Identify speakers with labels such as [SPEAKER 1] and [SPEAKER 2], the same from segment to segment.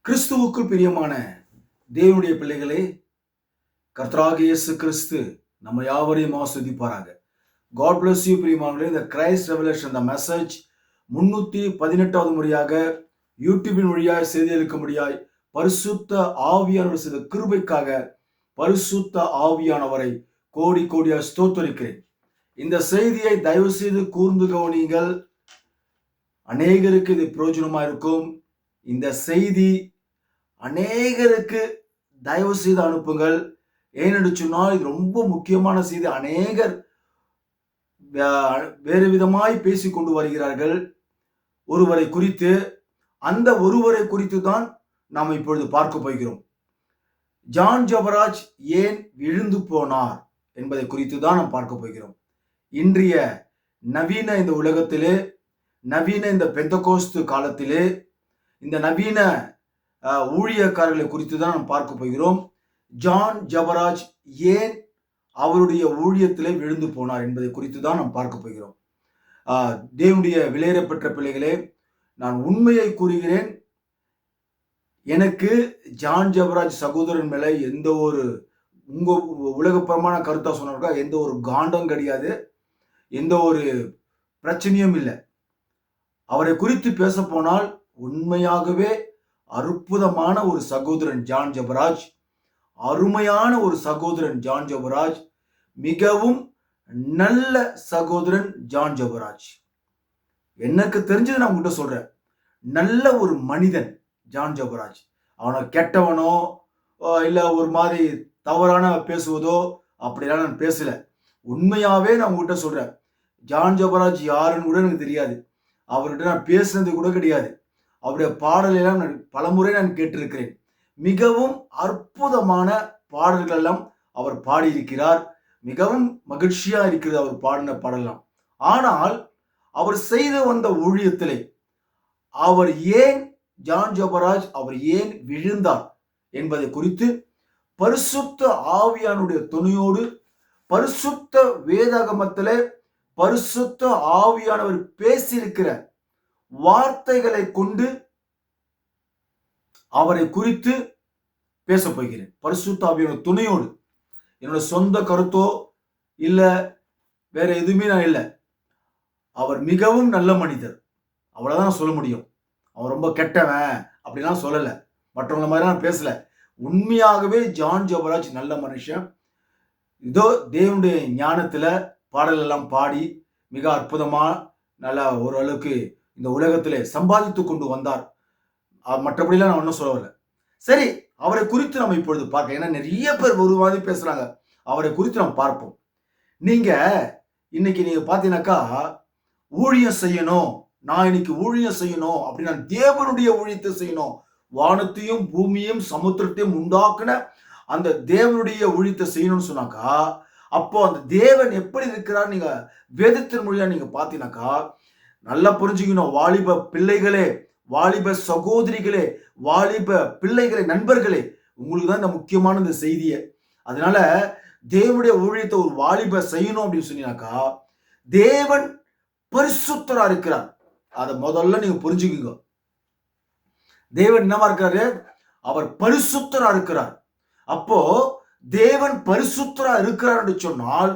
[SPEAKER 1] கிறிஸ்துவுக்குள் பிரியமான தேவனுடைய பிள்ளைகளே, கர்த்தராகிய இயேசு கிறிஸ்து நம்ம யாவரையும் ஆஸ்வதிப்பாராக. காட் பிளஸ் யூ பிரியமானவர்களே. இந்த கிரைஸ்ட் ரெவலேஷன் இந்த மெசேஜ் 318வது முறையாக யூடியூபின் வழியாய் செய்தியளிக்கும்படியாய் பரிசுத்த ஆவியானவர் செய்த கிருபைக்காக பரிசுத்த ஆவியானவரை கோடி கோடியாய் ஸ்தோத்தரிக்கிறேன். இந்த செய்தியை தயவு செய்து கூர்ந்து கவனியுங்கள். அநேகருக்கு இது பிரயோஜனமா இருக்கும். இந்த செய்தி அநேகருக்கு தயவு செய்து அனுப்புங்கள். ஏனென்று சொன்னால் இது ரொம்ப முக்கியமான செய்தி. அநேகர் வேறு விதமாய் பேசிக் கொண்டு வருகிறார்கள் ஒருவரை குறித்து. அந்த ஒருவரை குறித்து தான் நாம் இப்பொழுது பார்க்க போகிறோம். ஜான் ஜெபராஜ் ஏன் விழுந்து போனார் என்பதை குறித்து தான் நாம் பார்க்க போகிறோம். இன்றைய நவீன இந்த உலகத்திலே, நவீன இந்த பெந்தகோஸ்து காலத்திலே, இந்த நவீன ஊழியக்காரர்களை குறித்து தான் நாம் பார்க்க போகிறோம். ஜான் ஜெபராஜ் ஏன் அவருடைய ஊழியத்திலே விழுந்து போனார் என்பதை குறித்து தான் நாம் பார்க்க போகிறோம். தேவனுடைய விலையேறப்பெற்ற பிள்ளைகளே, நான் உண்மையை கூறுகிறேன். எனக்கு ஜான் ஜெபராஜ் சகோதரன் மேல எந்த ஒரு உலகப்பரமான கருத்தா சொன்னாக்கா எந்த ஒரு காண்டம் கிடையாது, எந்த ஒரு பிரச்சனையும் இல்லை. அவரை குறித்து பேச போனால் உண்மையாகவே அற்புதமான ஒரு சகோதரன் ஜான் ஜெபராஜ், அருமையான ஒரு சகோதரன் ஜான் ஜெபராஜ், மிகவும் நல்ல சகோதரன் ஜான் ஜெபராஜ். எனக்கு தெரிஞ்சது நான் உங்ககிட்ட சொல்றேன். நல்ல ஒரு மனிதன் ஜான் ஜெபராஜ். அவனை கெட்டவனோ இல்ல ஒரு மாதிரி தவறான பேசுவதோ அப்படிலாம் நான் பேசல. உண்மையாவே நான் உங்ககிட்ட சொல்றேன். ஜான் ஜெபராஜ் யாருன்னு கூட எனக்கு தெரியாது. அவர்கிட்ட நான் பேசுனது கூட கிடையாது. அவருடைய பாடலெல்லாம் பலமுறை நான் கேட்டிருக்கிறேன். மிகவும் அற்புதமான பாடல்கள் எல்லாம் அவர் பாடியிருக்கிறார். மிகவும் மகிழ்ச்சியா இருக்கிறது அவர் பாடின பாடலாம். ஆனால் அவர் செய்து வந்த ஊழியத்திலே அவர் ஏன் ஜான் ஜெபராஜ் அவர் ஏன் விழுந்தார் என்பதை குறித்து பரிசுத்த ஆவியானுடைய துணையோடு பரிசுத்த வேதாகமத்திலே பரிசுத்த ஆவியானவர் பேசியிருக்கிற வார்த்தைகளை கொண்டு அவரை குறித்து பேச போகிறேன். பரிசுத்த ஆவியான துணையோடு. என்னோட சொந்த கருத்தோ இல்ல வேற எதுவுமே நான் இல்லை. அவர் மிகவும் நல்ல மனிதர், அவ்வளவுதான் சொல்ல முடியும். அவர் ரொம்ப கெட்டவன் அப்படிலாம் சொல்லல, மற்றவங்கள மாதிரி நான் பேசல. உண்மையாகவே ஜான் ஜெபராஜ் நல்ல மனுஷன். இதோ தேவனுடைய ஞானத்துல பாடல் எல்லாம் பாடி மிக அற்புதமா நல்லா ஓரளவுக்கு இந்த உலகத்திலே சம்பாதித்து கொண்டு வந்தார். மற்றபடிலாம் நான் ஒன்றும் சொல்லவில்லை. சரி, அவரை குறித்து நம்ம இப்பொழுது பார்க்க. ஏன்னா நிறைய பேர் ஒரு மாதிரி பேசுறாங்க. அவரை குறித்து நம்ம பார்ப்போம். இன்னைக்கு நீங்க பாத்தீங்கன்னாக்கா ஊழியம் செய்யணும், நான் இன்னைக்கு ஊழியம் செய்யணும் அப்படின்னு, நான் தேவனுடைய ஊழியத்தை செய்யணும், வானத்தையும் பூமியையும் சமுத்திரத்தையும் உண்டாக்குன அந்த தேவனுடைய ஊழியத்தை செய்யணும்னு சொன்னாக்கா, அப்போ அந்த தேவன் எப்படி இருக்கிறார் நீங்க வேதத்தின் மொழியா நீங்க பாத்தீங்கன்னாக்கா நல்லா புரிஞ்சுக்கணும். வாலிப பிள்ளைகளே, வாலிப சகோதரிகளே, வாலிப பிள்ளைகளே, நண்பர்களே, உங்களுக்கு தான் இந்த முக்கியமான இந்த செய்தியை. அதனால தேவனுடைய ஊழியத்தை ஒரு வாலிப செய்யணும் அப்படின்னு சொன்னீங்கன்னாக்கா, தேவன் பரிசுத்தரா இருக்கிறார். அதை முதல்ல நீங்க புரிஞ்சுக்குங்க. தேவன் என்னவா இருக்காரு? அவர் பரிசுத்தரா இருக்கிறார். அப்போ தேவன் பரிசுத்தரா இருக்கிறார் என்று சொன்னால்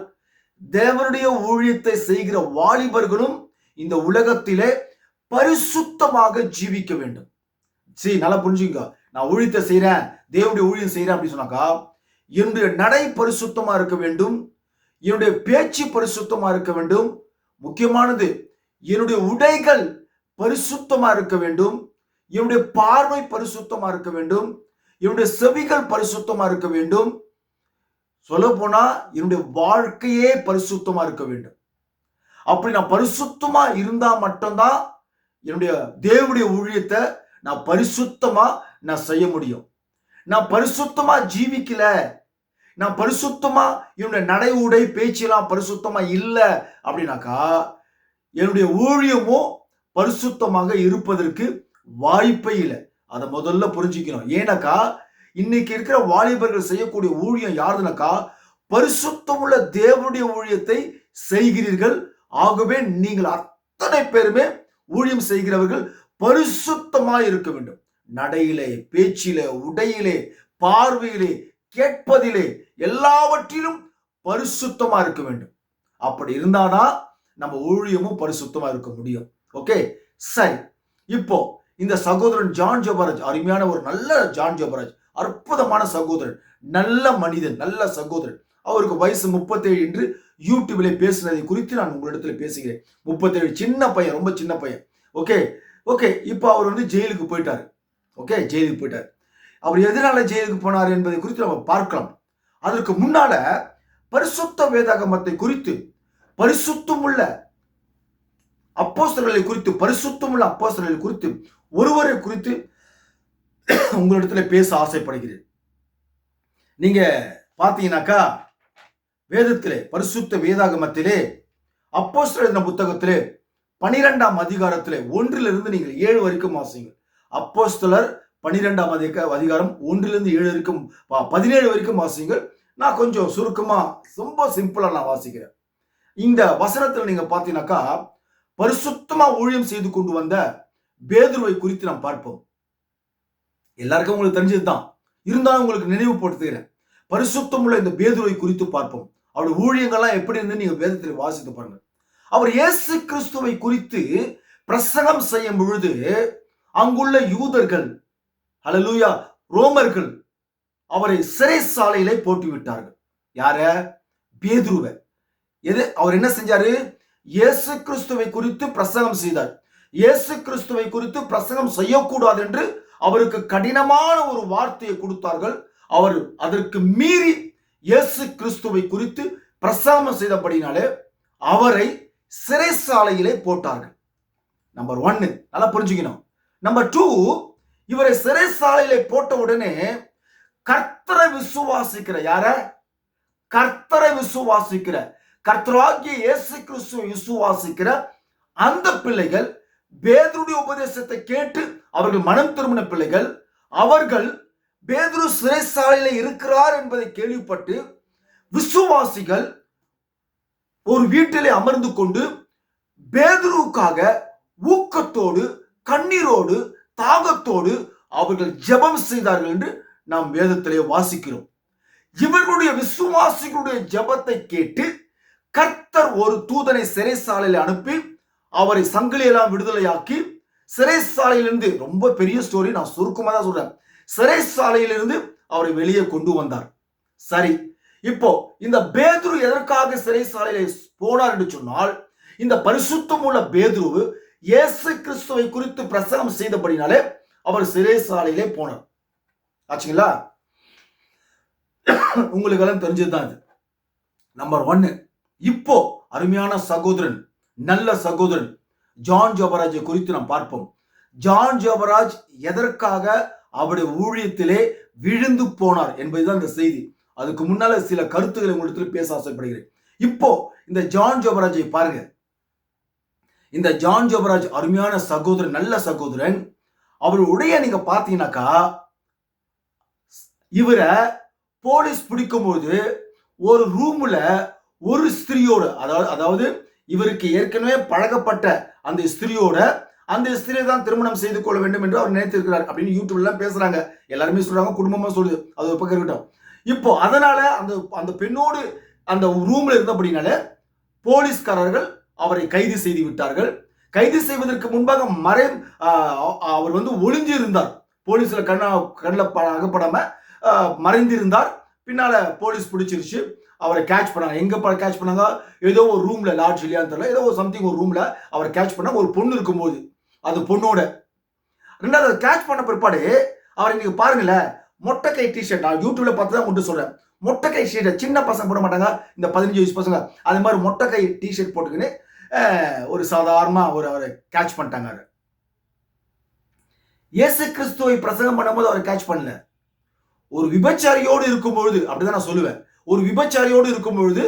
[SPEAKER 1] தேவனுடைய ஊழியத்தை செய்கிற வாலிபர்களும் இந்த உலகத்திலே பரிசுத்தமாக ஜீவிக்க வேண்டும். சரி, நல்லா புரிஞ்சுங்க. நான் ஊழியத்தை செய்யறேன், தேவனுடைய ஊழியம் செய்யறேன் அப்படின்னு சொன்னாக்கா, என்னுடைய நடை பரிசுத்தமா இருக்க வேண்டும், என்னுடைய பேச்சு பரிசுத்தமா இருக்க வேண்டும், முக்கியமானது என்னுடைய உடைகள் பரிசுத்தமா இருக்க வேண்டும், என்னுடைய பார்வை பரிசுத்தமா இருக்க வேண்டும், என்னுடைய செவிகள் பரிசுத்தமா இருக்க வேண்டும், சொல்ல போனா என்னுடைய வாழ்க்கையே பரிசுத்தமா இருக்க வேண்டும். அப்படி நான் பரிசுத்தமா இருந்தா மட்டும்தான் என்னுடைய தேவனுடைய ஊழியத்தை நான் பரிசுத்தமா நான் செய்ய முடியும். நான் பரிசுத்தமா ஜீவிக்கல, நான் பரிசுத்தமா என்னுடைய நடை உடை பேச்செல்லாம் பரிசுத்தமா இல்லை அப்படின்னாக்கா என்னுடைய ஊழியமும் பரிசுத்தமாக இருப்பதற்கு வாய்ப்பே இல்லை. அதை முதல்ல புரிஞ்சுக்கணும். ஏன்னாக்கா இன்னைக்கு இருக்கிற வாலிபர்கள் செய்யக்கூடிய ஊழியம் யாருதுனாக்கா பரிசுத்தமுள்ள தேவனுடைய ஊழியத்தை செய்கிறீர்கள். ஆகவே நீங்கள் அத்தனை பேருமே ஊழியம் செய்கிறவர்கள் பரிசுத்தமாய் இருக்க வேண்டும். நடையிலே, பேச்சிலே, உடையிலே, பார்வையிலே, கேட்பதிலே, எல்லாவற்றிலும் பரிசுத்தமா இருக்க வேண்டும். அப்படி இருந்தாதான் நம்ம ஊழியமும் பரிசுத்தமா இருக்க முடியும். ஓகே, சரி. இப்போ இந்த சகோதரன் ஜான் ஜெபராஜ், அருமையான ஒரு நல்ல ஜான் ஜெபராஜ், அற்புதமான சகோதரன், நல்ல மனிதன், நல்ல சகோதரன். அவருக்கு வயசு 37 என்று யூடியூப்ல பேசுனதை குறித்து நான் உங்களிடத்தில் பேசுகிறேன். 37, சின்ன பையன், ரொம்ப சின்ன பையன். Okay okay. இப்போ அவர் வந்து ஜெயிலுக்கு போயிட்டாரு. ஓகே, ஜெயிலுக்கு போயிட்டார். அவர் எதனால ஜெயிலுக்கு போனார் என்பதை குறித்து நம்ம பார்க்கலாம். அதற்கு முன்னால பரிசுத்த வேதாகமத்தை குறித்து, பரிசுத்தமுள்ள அப்போஸ்தலர்களை குறித்து, பரிசுத்தமுள்ள அப்போஸ்தலர்களை குறித்து, ஒருவரை குறித்து உங்களிடத்துல பேச ஆசைப்படுகிறேன். நீங்க பாத்தீங்கன்னாக்கா வேதத்திலே, பரிசுத்த வேதாகமத்திலே, அப்போஸ்தலர் புத்தகத்திலே 12ஆம் அதிகாரத்திலே 1 நீங்கள் 7 வரைக்கும் வாசிங்க. அப்போஸ்தலர் 12ஆம் அதிகாரம் 1 7 வரைக்கும், 17 வரைக்கும் வாசிங்கள். நான் கொஞ்சம் சுருக்கமா, ரொம்ப சிம்பிளா நான் வாசிக்கிறேன். இந்த வசனத்தில் நீங்க பாத்தீங்கன்னாக்கா பரிசுத்தமா ஊழியம் செய்து கொண்டு வந்த பேதுருவை குறித்து நாம் பார்ப்போம். எல்லாருக்கும் உங்களுக்கு தெரிஞ்சதுதான், இருந்தாலும் உங்களுக்கு நினைவுபடுத்துகிறேன். பரிசுத்தம் உள்ள இந்த பேதுருவை குறித்து பார்ப்போம். அவருடைய ஊழியங்கள்லாம் எப்படி இருந்து நீங்க வேதத்தில் வாசித்து பாருங்க. அவர் இயேசு கிறிஸ்துவை குறித்து பிரசங்கம் செய்யும் பொழுது அங்குள்ள யூதர்கள், ஹல்லேலூயா, ரோமர்கள் அவரை சிறைச்சாலையிலே போட்டு விட்டார்கள். யார? பேதுருவை. அவர் என்ன செஞ்சாரு? இயேசு கிறிஸ்துவை குறித்து பிரசங்கம் செய்தார். இயேசு கிறிஸ்துவை குறித்து பிரசங்கம் செய்யக்கூடாது என்று அவருக்கு கடினமான ஒரு வார்த்தையை கொடுத்தார்கள். அவர் அதற்கு மீறி இயேசு கிறிஸ்துவை குறித்து பிரசங்கம் செய்தபடினாலே அவரை சிறைச்சாலையிலே போட்டார்கள். நம்பர் 1 நல்லா புரிஞ்சுக்கணும். நம்பர் 2, இவரை சிறைச்சாலையிலே போட்ட உடனே கர்த்தரை விசுவாசிக்கிற, யார? கர்த்தரை விசுவாசிக்கிற, கர்த்தராகிய இயேசு கிறிஸ்துவை விசுவாசிக்கிற அந்த பிள்ளைகள், பேதுருடைய உபதேசத்தை கேட்டு அவர்கள் மனம் திரும்பின பிள்ளைகள், அவர்கள் பேதுரு சிறைச்சாலையில இருக்கிறார் என்பதை கேள்விப்பட்டு விசுவாசிகள் ஒரு வீட்டிலே அமர்ந்து கொண்டு பேதுருவுக்காக ஊக்கத்தோடு, கண்ணீரோடு, தாகத்தோடு அவர்கள் ஜெபம் செய்தார்கள் என்று நாம் வேதத்திலே வாசிக்கிறோம். இவர்களுடைய விசுவாசிகளுடைய ஜெபத்தை கேட்டு கர்த்தர் ஒரு தூதனை சிறைச்சாலையில் அனுப்பி அவரை சங்கிலியெல்லாம் விடுதலையாக்கி சிறைச்சாலையிலிருந்து, ரொம்ப பெரிய ஸ்டோரி, நான் சுருக்கமா தான் சொல்றேன், சிறைச்சாலையிலிருந்து அவரை வெளியே கொண்டு வந்தார். சரி, இப்போ இந்த பேதுரு எதற்காக சிறைச்சாலையில போனார் என்று சொன்னால், இந்த பரிசுத்தம் உள்ள பேதுரு இயேசு கிறிஸ்துவை குறித்து பிரசங்கம் செய்தபடினாலே அவர் சிறைச்சாலையிலே போனார். ஆச்சுங்களா? உங்களுக்கு எல்லாம் தெரிஞ்சதுதான் இது. நம்பர் 1. இப்போ அருமையான சகோதரன், நல்ல சகோதரன் ஜான் ஜெபராஜை குறித்து நாம் பார்ப்போம். ஜான் ஜெபராஜ் எதற்காக அவருடைய ஊழியத்திலே விழுந்து போனார் என்பதுதான் இந்த செய்தி. அதுக்கு முன்னால சில கருத்துக்களை உங்களிடத்தில் பேச ஆசைப்படுகிறேன். இப்போ இந்த ஜான் ஜெபராஜை பாருங்க. இந்த ஜான் ஜெபராஜ் அருமையான சகோதரன், நல்ல சகோதரன். அவருடைய நீங்க பாத்தீங்கன்னாக்கா இவரை போலீஸ் பிடிக்கும்போது ஒரு ரூம்ல ஒரு ஸ்திரியோட, அதாவது இவருக்கு ஏற்கனவே பழகப்பட்ட அந்த ஸ்திரியோட, அந்த ஸ்திரியை தான் திருமணம் செய்து கொள்ள வேண்டும் என்று அவர் நினைத்திருக்கிறார் அப்படின்னு யூடியூப்ல எல்லாம் பேசுறாங்க. எல்லாருமே சொல்றாங்க, குடும்பமா சொல்லுது, அது ஒரு பக்கம் இருக்கட்டும். இப்போ அதனால அந்த பெண்ணோடு அந்த ரூம்ல இருந்தபடினால போலீஸ்காரர்கள் அவரை கைது செய்து விட்டார்கள். கைது செய்வதற்கு முன்பாக அவர் வந்து ஒளிஞ்சு இருந்தார். போலீஸ்ல கண்ணில் அகப்படாம மறைந்திருந்தார். பின்னால போலீஸ் பிடிச்சிருச்சு, அவரை கேட்ச் பண்ணாங்க. எங்க கேட்ச் பண்ணாங்க? ஏதோ ஒரு ரூம்ல, லாட்ஜ் இல்லையான்னு தெரியல, ஏதோ ஒரு சம்திங் ஒரு ரூம்ல அவரை கேட்ச் பண்ண. ஒரு பொண்ணு இருக்கும்போது, அது பொண்ணோட. ரெண்டாவது கேட்ச் பண்ண பிற்பாடு அவர் இன்னைக்கு பாருங்களேன், மொட்டைக்கை டிஷர்ட், நான் யூடியூப்ல பார்த்து தான் கொண்டு சொல்றேன். மொட்டைக்கை டிஷர்ட் சின்ன பசங்க போட மாட்டாங்க, இந்த 15 வயசு பசங்க, அது மாதிரி மொட்டைக்கை டிஷர்ட் போட்டுக்கின்னு ஒரு சாதாரணமா அவரை கேட்ச் பண்ணிட்டாங்க. இயேசு கிறிஸ்துவை பிரசங்கம் பண்ணும்போது அவரை கேட்ச் பண்ணல. ஒரு விபச்சாரியோடு இருக்கும்பொழுது, அப்படிதான் நான் சொல்லுவேன், ஒரு விபச்சாரியோடு இருக்கும் பொழுது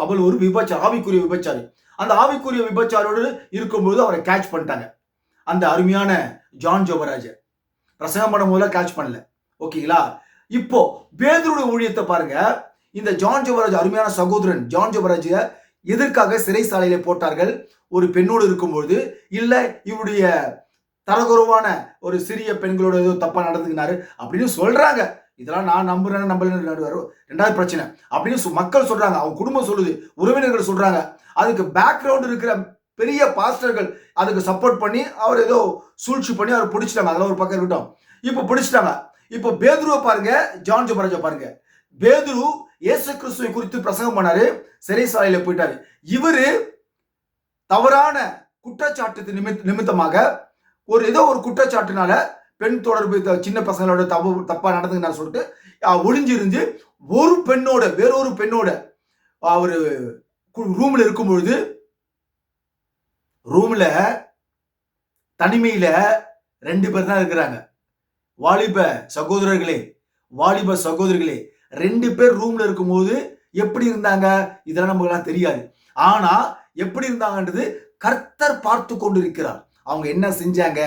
[SPEAKER 1] அவள் ஒரு விபச்சாரி, ஆவிக்குரிய விபச்சாரி. அந்த ஆவிக்குரிய விபச்சாரியோடு இருக்கும்போது அவரை கேட்ச் பண்ணிட்டாங்க. அந்த அருமையான ஜான் ஜெபராஜ பிரசங்கம் பண்ணும் போது கேட்ச் பண்ணல. ஓகேங்களா? இப்போ பேதுருடைய ஊழியத்தை பாருங்க. இந்த ஜான் ஜெபராஜ், அருமையான சகோதரன் ஜான் ஜெபராஜ எதற்காக சிறைச்சாலையில போட்டார்கள்? ஒரு பெண்ணோடு இருக்கும்பொழுது, இல்ல இவருடைய தரகுறவான ஒரு சிறிய பெண்களோட ஏதோ தப்பா நடந்துக்கினாரு அப்படின்னு சொல்றாங்க. இதெல்லாம் நான் நம்புறேன் நம்பல ரெண்டாவது பிரச்சனை அப்படின்னு மக்கள் சொல்றாங்க, அவங்க குடும்பம் சொல்லுது, உறவினர்கள் சொல்றாங்க. அதுக்கு பேக்ரவுண்ட் இருக்கிற பெரிய பாஸ்டர்கள் அதுக்கு சப்போர்ட் பண்ணி அவர் ஏதோ சூழ்ச்சி பண்ணி அவர் பிடிச்சிட்டாங்க. அதெல்லாம் ஒரு பக்கம் இருக்கட்டும். இப்போ பிடிச்சிட்டாங்க. இப்போ பேதுருவை பாருங்க, ஜான் ஜோபராஜை பாருங்க. பேதுரு இயேசு கிறிஸ்துவை குறித்து பிரசங்கம் பண்ணாரு, சிறைசாலையில போயிட்டாரு. இவரு தவறான குற்றச்சாட்டு நிமித்தமாக ஏதோ ஒரு குற்றச்சாட்டுனால பெண் தொடர்பு சின்ன பசங்களோட தப்பா நடந்துங்க சொல்லிட்டு ஒளிஞ்சிருந்து ஒரு பெண்ணோட வேறொரு பெண்ணோட அவரு ரூம்ல இருக்கும் பொழுது ரூம்ல தனிமையில 2 பேர் தான் இருக்கிறாங்க. வாலிப சகோதரர்களே 2 பேர் ரூம்ல இருக்கும்போது எப்படி இருந்தாங்க இதெல்லாம் நமக்கு எல்லாம் தெரியாது. ஆனா எப்படி இருந்தாங்கன்றது கர்த்தர் பார்த்து கொண்டிருக்கிறார். அவங்க என்ன செஞ்சாங்க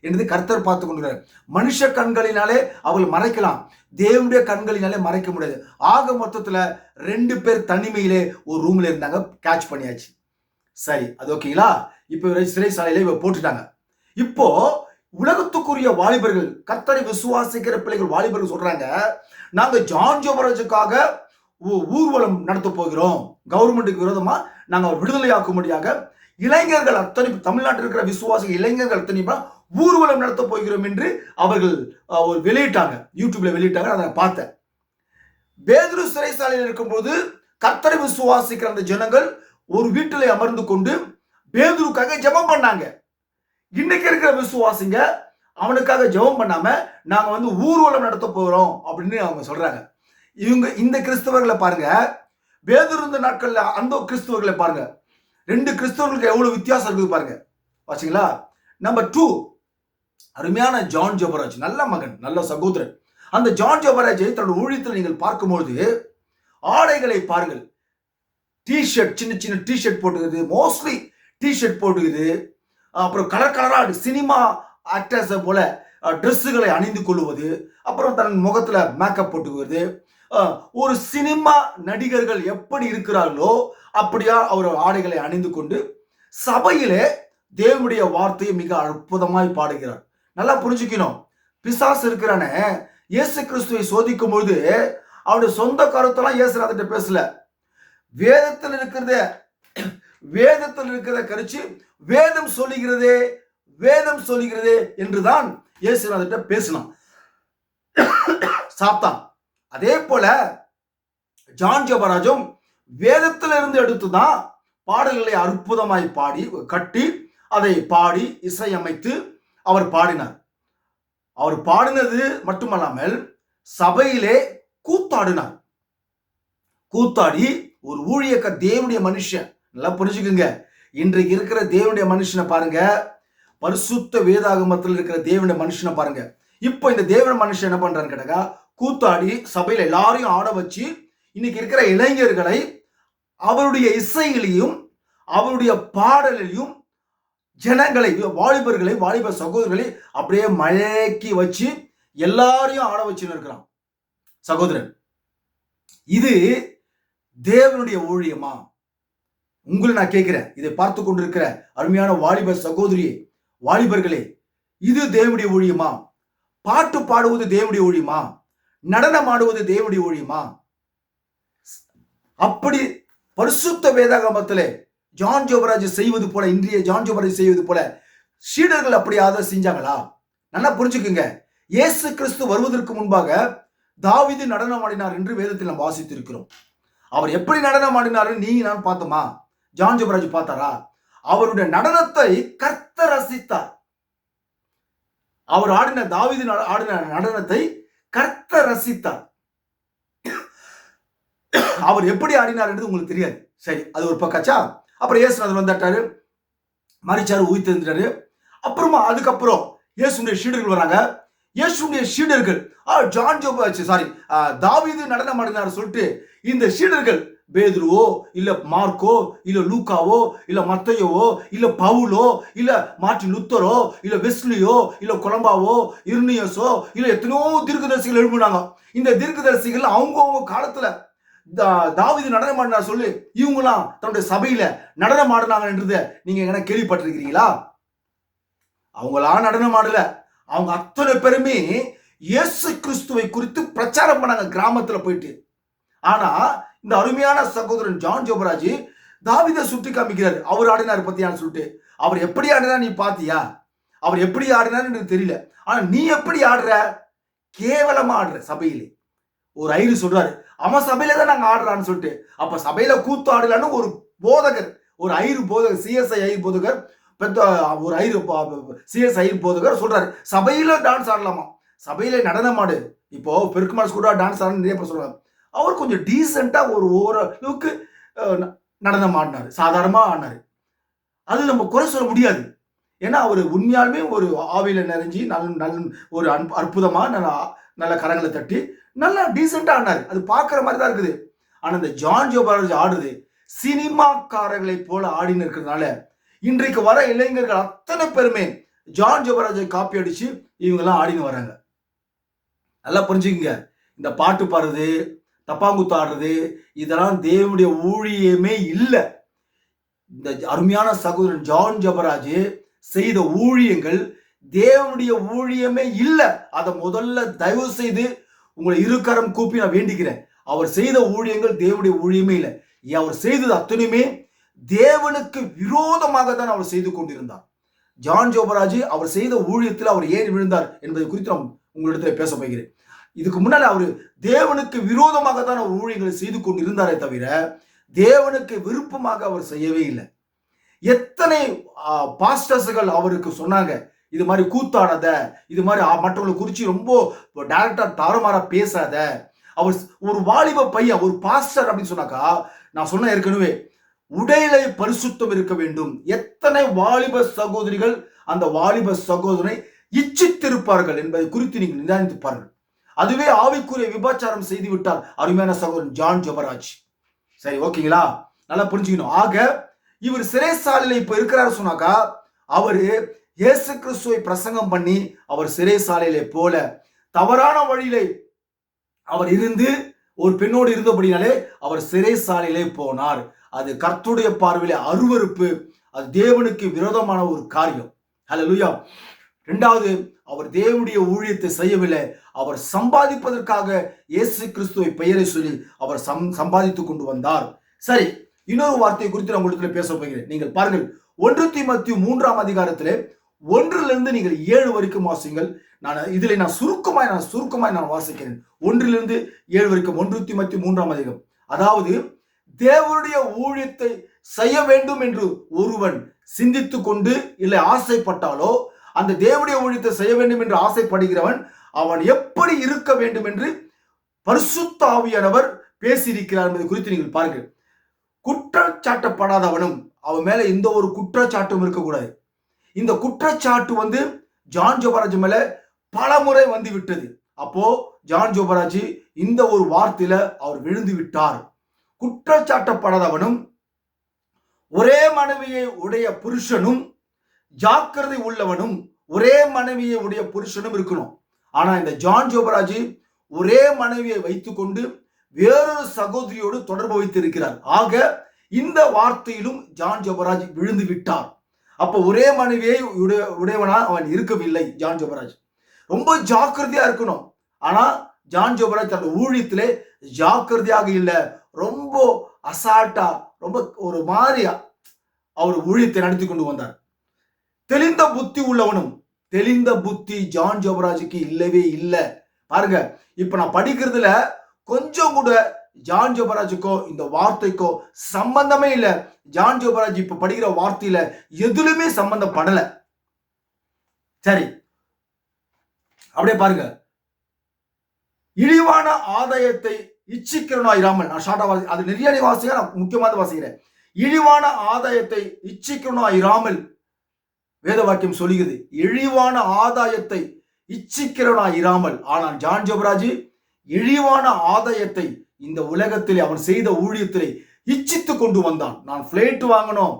[SPEAKER 1] என்று கர்த்தர் பார்த்து கொண்டிருக்கிறார். மனுஷ கண்களினாலே அவர்கள் மறைக்கலாம், தேவனுடைய கண்களினாலே மறைக்க முடியாது. ஆக மொத்தத்துல 2 பேர் தனிமையிலே ஒரு ரூம்ல இருந்தாங்க, கேட்ச் பண்ணியாச்சு. சரி, அது ஓகேங்களா? இப்போ சிறைசாலையில போட்டுட்டாங்க. இப்போ உலகத்துக்குரிய வாலிபர்கள், கர்த்தரை விசுவாசிக்கிற பிள்ளைகள் வாலிபர்கள் சொல்றாங்க, நாங்க ஜான் ஜோபராஜுக்காக ஊர்வலம் நடத்த போகிறோம், கவர்மெண்ட்டுக்கு விரோதமா நாங்க விடுதலையாக்கும்படியாக இளைஞர்கள் அத்தனை, தமிழ்நாட்டில் இருக்கிற விசுவாசி இளைஞர்கள் அத்தனை ஊர்வலம் நடத்த போகிறோம் என்று அவர்கள் வெளியிட்டாங்க, யூடியூப்ல வெளியிட்டாங்க. அதை பார்த்தேன். பேதுரு சிறைசாலையில் இருக்கும்போது கர்த்தரை விசுவாசிக்கிற அந்த ஜனங்கள் ஒரு வீட்டில் அமர்ந்து கொண்டு பேதுருக்காக ஜெபம் பண்ணாங்க. இன்னைக்கு இருக்கிற விசுவாசிங்க அவனுக்காக ஜெபம் பண்ணாம நாங்க ஊர்வலம் நடத்த போறோம் அப்படின்னு அவங்க சொல்றாங்க. இவங்க இந்த கிறிஸ்தவர்களை பாருங்க, பேதுரு இருந்த நாட்கள்ல அந்த கிறிஸ்தவர்களை பாருங்க, 2 கிறிஸ்தவர்களுக்கு எவ்வளவு வித்தியாசம் இருக்குது பாருங்க. பாத்தீங்களா? நம்பர் 2, அருமையான ஜான் ஜோபராஜ், நல்ல மகன், நல்ல சகோதரன். அந்த ஜான் ஜோபராஜை தன்னோட ஊழியத்தில் நீங்கள் பார்க்கும்போது ஆடைகளை பாருங்கள். டிஷர்ட், சின்ன சின்ன டிஷர்ட் போட்டுக்குது, மோஸ்ட்லி டிஷர்ட் போட்டுக்குது. அப்புறம் கலர் கலரா சினிமா ஆக்டர்ஸை போல ட்ரெஸ்ஸுகளை அணிந்து கொள்வது, அப்புறம் தன் முகத்துல மேக்கப் போட்டுக்குவது. ஒரு சினிமா நடிகர்கள் எப்படி இருக்கிறார்களோ அப்படியா அவர் ஆடைகளை அணிந்து கொண்டு சபையிலே தேவனுடைய வார்த்தையை மிக அற்புதமாய் பாடுகிறார். நல்லா புரிஞ்சுக்கணும், பிசாசு இருக்கிறானே இயேசு கிறிஸ்துவை சோதிக்கும் பொழுது அவருடைய சொந்த கருத்தெல்லாம் இயேசுநாதர்கிட்ட பேசல, வேதத்தில் இருக்கிறத கரிச்சு வேதம் சொல்லுகிறதே என்றுதான் இயேசுநாதர்கிட்ட பேசினான் சாத்தான். அதே போல ஜான் ஜோபராஜும் வேதத்திலிருந்து எடுத்துதான் பாடல்களை அற்புதமாய் பாடி கட்டி அதை பாடி இசையமைத்து அவர் பாடினார். அவர் பாடினது மட்டுமல்லாமல் சபையிலே கூத்தாடி ஒரு ஊழியக்க தேவனுடைய மனுஷன். நல்லா புரிஞ்சுக்குங்க, இன்றைக்கு இருக்கிற தேவனுடைய மனுஷனை பாருங்க, பரிசுத்த வேதாகமத்தில் இருக்கிற தேவனுடைய மனுஷனை பாருங்க. இப்போ இந்த தேவனுடைய மனுஷன் என்ன பண்றான்னு கேட்டா, கூத்தாடி சபையில எல்லாரையும் ஆட வச்சு இன்னைக்கு இருக்கிற இளைஞர்களை அவருடைய இசையிலையும் அவருடைய பாடலையும் ஜனங்களை, வாலிப சகோதரர்களை அப்படியே மயக்கி வச்சு எல்லாரையும் ஆட வச்சுன்னு இருக்கிறான் சகோதரன். இது தேவனுடைய ஊழியமா? உங்களை நான் கேட்கிறேன், இதை பார்த்து கொண்டிருக்கிற அருமையான வாலிப சகோதரியே, வாலிபர்களே, இது தேவனுடைய ஊழியமா? பாட்டு பாடுவது தேவனுடைய ஊழியமா? நடனம் ஆடுவது தேவனுடைய ஊழியமா? அப்படி பரிசுத்த வேதாகமத்திலே ஜான் ஜோபராஜ் செய்வது போல, இன்றைய ஜான் ஜோபராஜ் செய்வது போல சீடர்கள் அப்படியாவது செஞ்சாங்களா? நல்லா புரிஞ்சுக்குங்க, இயேசு கிறிஸ்து வருவதற்கு முன்பாக தாவீது நடனம் ஆடினார் என்று வேதத்தில் நாம் வாசித்திருக்கிறோம். அவர் எப்படி நடனம் ஆடினார் நீ நான் பார்த்தோமா? ஜான் ஜோபராஜ் பார்த்தாரா? அவருடைய நடனத்தை கர்த்தர் ரசித்தார். அவர் தாவீது ஆடின நடனத்தை கர்த்தர் ரசித்தார். அவர் எப்படி ஆடினார் என்று உங்களுக்கு தெரியாது. சரி, அது ஒரு பக்காச்சா. அப்புறம் இயேசுநாதர் வந்துட்டாரு, மரிச்சாரு, உயிர்த்தெழுந்தாரு. அப்புறமா அதுக்கப்புறம் இயேசுடைய சீடர்கள் வராங்க. இயேசுடைய சீடர்கள் ஜான் ஜோபராஜ் தாவீது நடனம் ஆடினார் சொல்லிட்டு இந்த சீடர்கள் பேதுருவோ இல்ல மார்க்கோ இல்ல லூக்காவோ இல்ல மத்தையோவோ இல்ல பவுலோ இல்ல மார்ட்டின் லுத்தரோ இல்ல வெஸ்லியோ இல்ல கொலம்பாவோ இர்னியஸோ இல்ல எத்தனையோ தீர்க்கதரிசிகள் எழுப்பினாங்க. இந்த தீர்க்கதரிசிகள் அவங்க காலத்துல தாவீது நடனம் ஆடினார் சொல்லி இவங்களாம் தன்னுடைய சபையில நடனம் ஆடினாங்கன்றத நீங்க என்ன கேள்விப்பட்டிருக்கிறீங்களா? அவங்களா நடனம் ஆடல, அவங்க அத்தனை பேருமே இயேசு கிறிஸ்துவை குறித்து பிரச்சாரம் பண்ணாங்க கிராமத்துல போயிட்டு. ஆனா இந்த அருமையான சகோதரன் ஜான் ஜோபராஜ் தாவீதை சுட்டி காமிக்கிறார். அவர் ஆடினார் பத்தியான்னு சொல்லிட்டு. அவர் எப்படி ஆடினா நீ பாத்தியா? அவர் எப்படி ஆடினார் எனக்கு தெரியல. ஆனா நீ எப்படி ஆடுற? கேவலமா ஆடுற சபையிலே. ஒரு ஐரு சொல்றாரு, அவன் சபையில தான் நாங்க ஆடுறான்னு சொல்லிட்டு. அப்ப சபையில கூத்து ஆடலான்னு ஒரு போதகர், ஒரு ஐரு போதகர், சிஎஸ்ஐ ஐரு போதகர், ஒரு ஐரு சிஎஸ்ஐ ஐரு போதகர் சொல்றாரு, சபையில டான்ஸ் ஆடலாமா, சபையில நடனம் ஆடு. இப்போ பெருக்குமார் கூட டான்ஸ் ஆடணும் நிறைய பேர் சொல்றாங்க. அவர் கொஞ்சம் டீசெண்டா ஒரு ஓரளவுக்கு நடனம் ஆடினாரு, சாதாரணமா ஆடினாரு. அது நம்ம குறை சொல்ல முடியாது. ஏன்னா அவர் உண்மையாலுமே ஒரு ஆவியில நிறைஞ்சி நல்ல ஒரு அற்புதமா நல்ல கரங்களை தட்டி நல்லா டீசெண்டா ஆடினாரு. அது பார்க்குற மாதிரி தான் இருக்குது. ஆனா இந்த ஜான் ஜோபராஜ் ஆடுறது சினிமாக்காரர்களை போல ஆடின்னு இருக்கிறதுனால இன்றைக்கு வர இளைஞர்கள் அத்தனை பேருமே ஜான் ஜோபராஜை காப்பி அடிச்சு இவங்கெல்லாம் ஆடின்னு வராங்க. நல்லா புரிஞ்சுக்கங்க. இந்த பாட்டு பாடுறது, தப்பாங்குத்து ஆடுறது, இதெல்லாம் தேவனுடைய ஊழியமே இல்லை. இந்த அருமையான சகோதரன் ஜான் ஜோபராஜ் செய்த ஊழியங்கள் தேவனுடைய ஊழியமே இல்லை. அதை முதல்ல தயவு செய்து உங்களை இருக்கரம் கூப்பி நான் வேண்டிக்கிறேன். அவர் செய்த ஊழியங்கள் தேவனுடைய ஊழியமே இல்லை. அவர் செய்தது அத்தனையுமே தேவனுக்கு விரோதமாக தான் அவர் செய்து கொண்டிருந்தார். ஜான் ஜோபராஜ் அவர் செய்த ஊழியத்தில் அவர் ஏன் விழுந்தார் என்பதை குறித்து நான் உங்களிடத்தில் பேச போகிறேன். இதுக்கு முன்னால் அவர் தேவனுக்கு விரோதமாக தான் அவர் ஊழியங்களை செய்து கொண்டிருந்தாரே தவிர தேவனுக்கு விருப்பமாக அவர் செய்யவே இல்லை. எத்தனை பாஸ்டர்ஸ்கள் அவருக்கு சொன்னாங்க, இது மாதிரி கூத்தாடாத, இது மாதிரி மற்றவங்களை குறித்து ரொம்ப டைரக்டா தாறுமாறா பேசாத. அவர் ஒரு வாலிப பையன், ஒரு பாஸ்டர் அப்படின்னு சொன்னாக்கா, நான் சொன்ன ஏற்கனவே உடையிலே பரிசுத்தம் இருக்க வேண்டும். எத்தனை வாலிப சகோதரிகள் அந்த வாலிப சகோதரனை இச்சித்திருப்பார்கள் என்பதை குறித்து நீங்கள் நிதானித்து பாருங்கள். அதுவே ஆவிக்குரிய விபச்சாரம் செய்து விட்டார் அருமையான சகோதரன் ஜான் ஜோபராஜ். சரி, ஓகேங்களா? நல்லா புரிஞ்சுக்கணும். ஆக இவர் சிறைசாலையில இப்ப இருக்கிறாரு சொன்னாக்கா, அவரு இயேசு கிறிஸ்துவை பிரசங்கம் பண்ணி அவர் சிறைசாலையிலே போல தவறான வழியிலே அவர் இருந்து ஒரு பெண்ணோடு இருந்தபடினாலே அவர் சிறைசாலையிலே போனார். அது கர்த்தருடைய பார்வையிலே அருவருப்பு, அது தேவனுக்கு விரோதமான ஒரு காரியம். ஹல்லேலூயா. இரண்டாவது, அவர் தேவனுடைய ஊழியத்தை செய்யவில்லை, அவர் சம்பாதிப்பதற்காக இயேசு கிறிஸ்துவை பெயரை சொல்லி அவர் சம்பாதித்துக் கொண்டு வந்தார். சரி, இன்னொரு வார்த்தையை குறித்து நான் உங்களுக்கு பேச போகிறேன். நீங்கள் பாருங்கள், 1 தீமோத்தேயு 3ஆம் அதிகாரத்திலே 1 நீங்கள் 7 வரைக்கும் வாசிங்கள். நான் சுருக்கமாய் வாசிக்கிறேன். 1 7 வரைக்கும் 1 தீமோத்தேயு 3ஆம் அதிகாரம். அதாவது தேவனுடைய ஊழியத்தை செய்ய வேண்டும் என்று ஒருவன் சிந்தித்து கொண்டு இல்லை ஆசைப்பட்டாலோ, அந்த தேவனுடைய ஊழியத்தை செய்ய வேண்டும் என்று ஆசைப்படுகிறவன் அவன் எப்படி இருக்க வேண்டும் என்று பரிசுத்த ஆவியானவர் பேசியிருக்கிறார் என்பதை குறித்து நீங்கள் பாருங்கள். குற்றச்சாட்டப்படாதவனும் அவன் மேல எந்த ஒரு குற்றச்சாட்டும் இருக்கக்கூடாது. இந்த குற்றச்சாட்டு ஜான் ஜோபராஜ் மேல பல முறை வந்து விட்டது. அப்போ ஜான் ஜோபராஜ் இந்த ஒரு வார்த்தையில அவர் விழுந்து விட்டார். குற்றச்சாட்டப்படாதவனும் ஒரே மனைவியை உடைய புருஷனும் ஜாக்கிரதை உள்ளவனும் ஒரே மனைவியை உடைய புருஷனும் இருக்கணும். ஆனா இந்த ஜான் ஜோபராஜ் ஒரே மனைவியை வைத்துக்கொண்டு வேறொரு சகோதரியோடு தொடர்பு வைத்திருக்கிறார். ஆக இந்த வார்த்தையிலும் ஜான் ஜோபராஜ் விழுந்து விட்டார். அப்ப ஒரே மனைவியை உடையவனா அவன் இருக்கவில்லை. ஜான் ஜோபராஜ் ரொம்ப ஜாக்கிரதையா இருக்கணும். ஆனா ஜான் ஜோபராஜ் தன் ஊழியத்திலே ஜாக்கிரதையாக இல்லை, ரொம்ப அசால்ட்டா, ரொம்ப ஒரு மாதிரியா அவர் ஊழியத்தை நடத்தி கொண்டு வந்தார். தெளிந்த புத்தி உள்ளவனும், தெளிந்த புத்தி ஜான் ஜோபராஜுக்கு இல்லவே இல்லை. பாருங்க, இப்ப நான் படிக்கிறதுல கொஞ்சம் கூட ஜான் ஜோபராஜுக்கோ இந்த வார்த்தைக்கோ சம்பந்தமே இல்லை. ஜான் ஜோபராஜ் இப்ப படிக்கிற வார்த்தையில எதுலுமே சம்பந்தப்படல. சரி, அப்படியே பாருங்க. இழிவான ஆதாயத்தை இச்சிக்கிறனா இராமல், நான் ஷார்ட்டா அது நிறைய வாசிக்க, நான் முக்கியமாக வாசிக்கிறேன். இழிவான ஆதாயத்தை இச்சிக்கிறனா இராமல் வேத வாக்கியம் சொல்லுகிறது. இழிவான ஆதாயத்தை இச்சிக்கிறனா இராமல். ஆனால் ஜான் ஜோபராஜ் இழிவான ஆதாயத்தை இந்த உலகத்திலே அவன் செய்த ஊழியத்திலே இச்சித்து கொண்டு வந்தான். நான் பிளைட் வாங்கணும்,